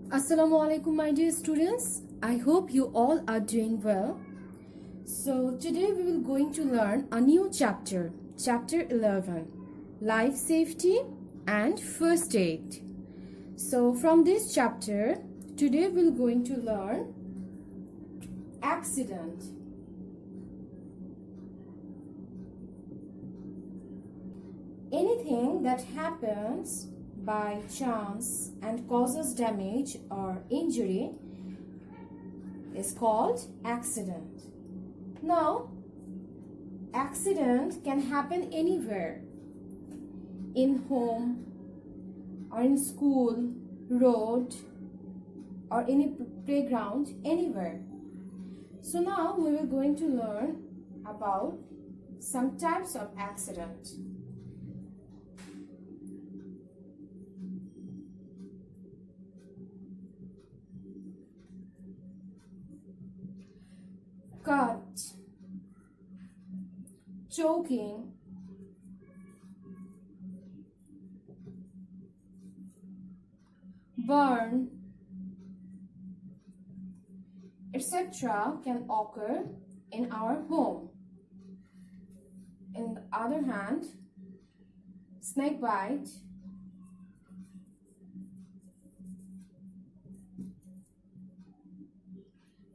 Assalamu alaikum, my dear students. I hope you all are doing well. So today we will going to learn a new chapter, chapter 11, life safety and first aid. So from this chapter, today we will going to learn accident. Anything that happens by chance and causes damage or injury is called accident. Now, accident can happen anywhere, in home or in school, road or any playground, anywhere. So now we are going to learn about some types of accident. Cut, choking, burn, etc. can occur in our home. On the other hand, snake bite,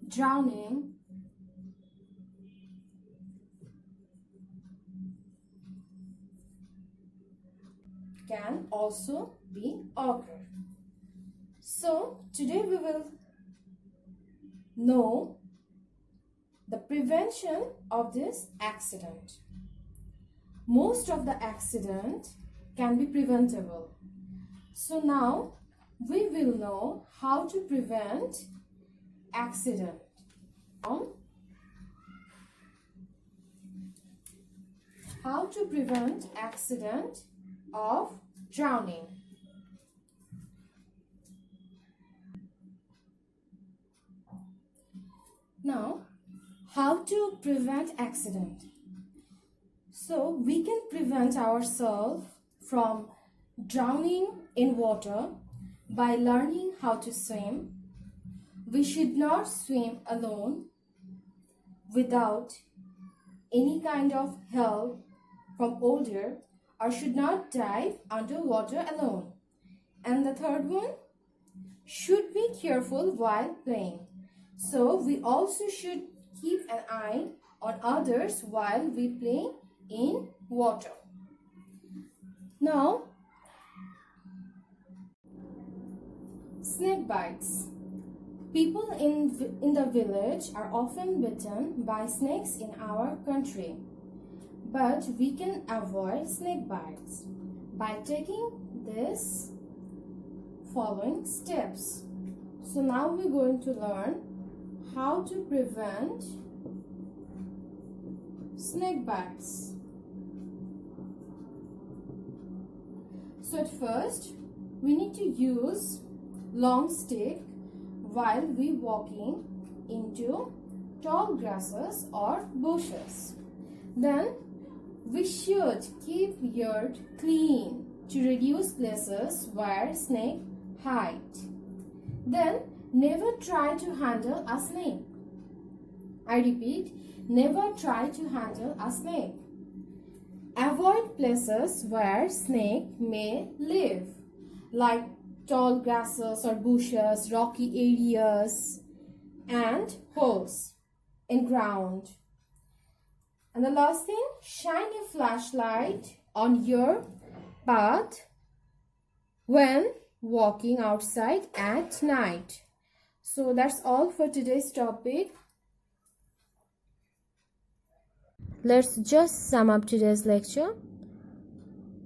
drowning, can also be occur. So today we will know the prevention of this accident. Most of the accident can be preventable. So now we will know how to prevent accident. How to prevent accident of drowning. Now, how to prevent accident? So we can prevent ourselves from drowning in water by learning how to swim. We should not swim alone without any kind of help from older, or should not dive underwater alone. And the third one, should be careful while playing. So we also should keep an eye on others while we play in water. Now, snake bites. People in the village are often bitten by snakes in our country. But we can avoid snake bites by taking this following steps. So now we're going to learn how to prevent snake bites. So at first, we need to use long stick while we walking into tall grasses or bushes. Then we should keep yard clean to reduce places where snake hide. Then never try to handle a snake. I repeat, never try to handle a snake. Avoid places where snake may live, like tall grasses or bushes, rocky areas, and holes in ground. And the last thing, shine a flashlight on your path when walking outside at night. So that's all for today's topic. Let's just sum up today's lecture.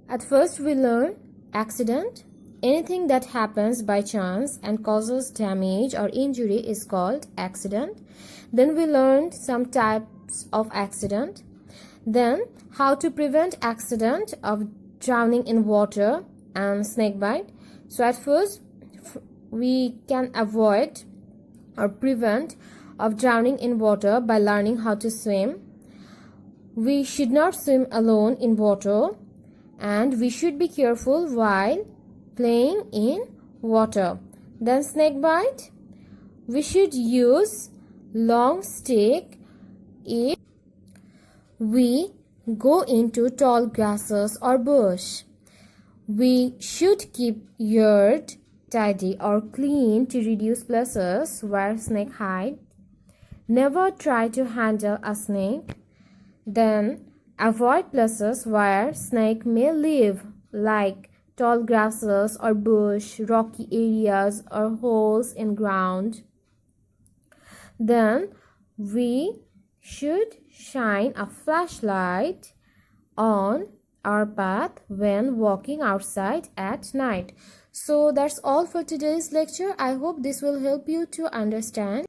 At first we learn accident. Anything that happens by chance and causes damage or injury is called accident. Then we learned some types of accident. Then how to prevent accident of drowning in water and snake bite. So at first we can avoid or prevent of drowning in water by learning how to swim. We should not swim alone in water, and we should be careful while playing in water. Then snake bite. We should use long stick if we go into tall grasses or bush. We should keep yard tidy or clean to reduce places where snake hide. Never try to handle a snake. Then avoid places where snake may live, like tall grasses or bush, rocky areas or holes in ground. Then we should shine a flashlight on our path when walking outside at night. So that's all for today's lecture. I hope this will help you to understand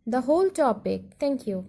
the whole topic. Thank you.